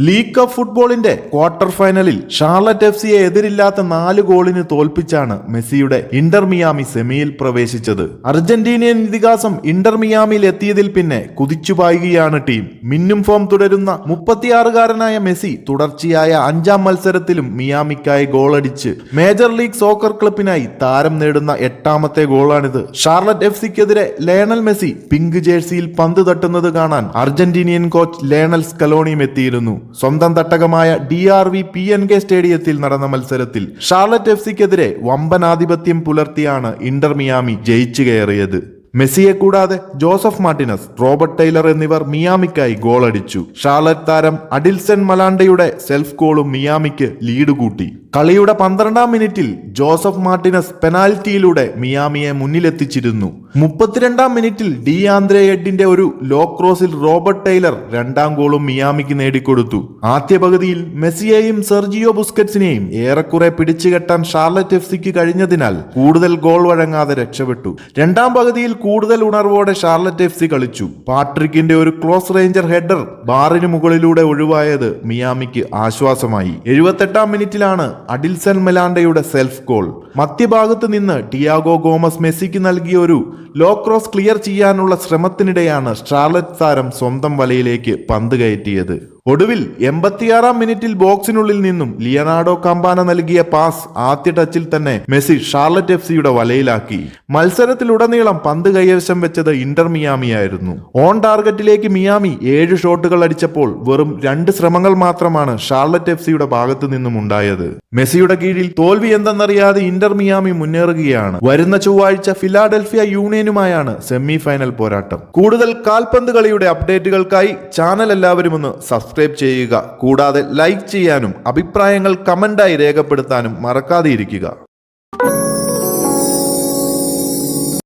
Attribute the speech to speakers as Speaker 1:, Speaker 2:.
Speaker 1: League cup ഫുട്ബോളിന്റെ quarter ഫൈനലിൽ Charlotte എഫ്സിയെ എതിരില്ലാത്ത 4 ഗോളിന് തോൽപ്പിച്ചാണ് മെസ്സിയുടെ ഇന്റർ മിയാമി സെമിയിൽ പ്രവേശിച്ചത്. അർജന്റീനിയൻ ഇതിഹാസം ഇന്റർ മിയാമിയിൽ എത്തിയതിൽ പിന്നെ കുതിച്ചുപായുകയാണ് ടീം. മിന്നും ഫോം തുടരുന്ന 36-കാരനായ മെസ്സി തുടർച്ചയായ 5-ാം മത്സരത്തിലും മിയാമിക്കായി ഗോളടിച്ച് മേജർ ലീഗ് സോക്കർ ക്ലബിനായി താരം നേടുന്ന 8-ാമത്തെ ഗോളാണിത്. ഷാർലറ്റ് എഫ്സിക്കെതിരെ ലയണൽ മെസ്സി പിങ്ക് ജേഴ്സിയിൽ പന്ത് തട്ടുന്നത് കാണാൻ അർജന്റീനിയൻ കോച്ച് ലയണൽ സ്കലോണിയും എത്തിയിരുന്നു. സ്വന്തം തട്ടകമായ DRV-PNK സ്റ്റേഡിയത്തിൽ നടന്ന മത്സരത്തിൽ ഷാർലറ്റ് എഫ്സിക്കെതിരെ വമ്പൻ ആധിപത്യം പുലർത്തിയാണ് ഇന്റർ മിയാമി ജയിച്ചു കയറിയത്. മെസ്സിയെ കൂടാതെ ജോസഫ് മാർട്ടിനസ്, റോബർട്ട് ടൈലർ എന്നിവർ മിയാമിക്കായി ഗോളടിച്ചു. ഷാർലറ്റ് താരം അഡിൽസൺ മലാണ്ടയുടെ സെൽഫ് ഗോളും മിയാമിക്ക് ലീഡ് കൂട്ടി. കളിയുടെ 12-ാം മിനിറ്റിൽ ജോസഫ് മാർട്ടിനസ് പെനാൽറ്റിയിലൂടെ മിയാമിയെ മുന്നിലെത്തിച്ചിരുന്നു. 32-ാം മിനിറ്റിൽ ഡിആന്ദ്രെ എഡിന്റെ ഒരു ലോ ക്രോസിൽ റോബർട്ട് ടൈലർ 2-ാം ഗോളും മിയാമിക്ക് നേടിക്കൊടുത്തു. ആദ്യ പകുതിയിൽ മെസ്സിയെയും സെർജിയോ ബുസ്കറ്റ്സിനെയും ഏറെക്കുറെ പിടിച്ചുകെട്ടാൻ ഷാർലറ്റ് എഫ്സിക്ക് കഴിഞ്ഞതിനാൽ കൂടുതൽ ഗോൾ വഴങ്ങാതെ രക്ഷപ്പെട്ടു. 2-ാം പകുതിയിൽ കൂടുതൽ ഉണർവോടെ ഷാർലറ്റ് എഫ്സി കളിച്ചു. പാട്രിക്കിന്റെ ഒരു ക്ലോസ് റേഞ്ചർ ഹെഡർ ബാറിന് മുകളിലൂടെ ഒഴിവായത് മിയാമിക്ക് ആശ്വാസമായി. 78-ാം മിനിറ്റിലാണ് അഡിൽസൺ മെലാണ്ടയുടെ സെൽഫ് ഗോൾ. മധ്യഭാഗത്ത് നിന്ന് ടിയാഗോ ഗോമസ് മെസ്സിക്ക് നൽകിയ ഒരു ലോ ക്രോസ് ക്ലിയർ ചെയ്യാനുള്ള ശ്രമത്തിനിടെയാണ് ഷാർലറ്റ് താരം സ്വന്തം വലയിലേക്ക് പന്ത് കയറ്റിയത്. ഒടുവിൽ 86-ാം മിനിറ്റിൽ ബോക്സിനുള്ളിൽ നിന്നും ലിയനാർഡോ കാമ്പാന നൽകിയ പാസ് ആദ്യ ടച്ചിൽ തന്നെ മെസ്സി ഷാർലറ്റ് എഫ്സിയുടെ വലയിലാക്കി. മത്സരത്തിലുടനീളം പന്ത് കൈവശം വെച്ചത് ഇന്റർ മിയാമിയായിരുന്നു. ഓൺ ടാർഗറ്റിലേക്ക് മിയാമി 7 ഷോട്ടുകൾ അടിച്ചപ്പോൾ വെറും 2 ശ്രമങ്ങൾ മാത്രമാണ് ഷാർലറ്റ് എഫ്സിയുടെ ഭാഗത്തു നിന്നും ഉണ്ടായത്. മെസ്സിയുടെ കീഴിൽ തോൽവി എന്തെന്നറിയാതെ ഇന്റർ മിയാമി മുന്നേറുകയാണ്. വരുന്ന ചൊവ്വാഴ്ച ഫിലാഡൽഫിയ യൂണിയനുമായാണ് സെമി ഫൈനൽ പോരാട്ടം. കൂടുതൽ കാൽപന്ത് കളിയുടെ അപ്ഡേറ്റുകൾക്കായി ചാനൽ എല്ലാവരും ഒന്ന് സബ്സ്ക്രൈബ് ചെയ്യുക. കൂടാതെ ലൈക്ക് ചെയ്യാനും അഭിപ്രായങ്ങൾ കമന്റായി രേഖപ്പെടുത്താനും മറക്കാതെയിരിക്കുക.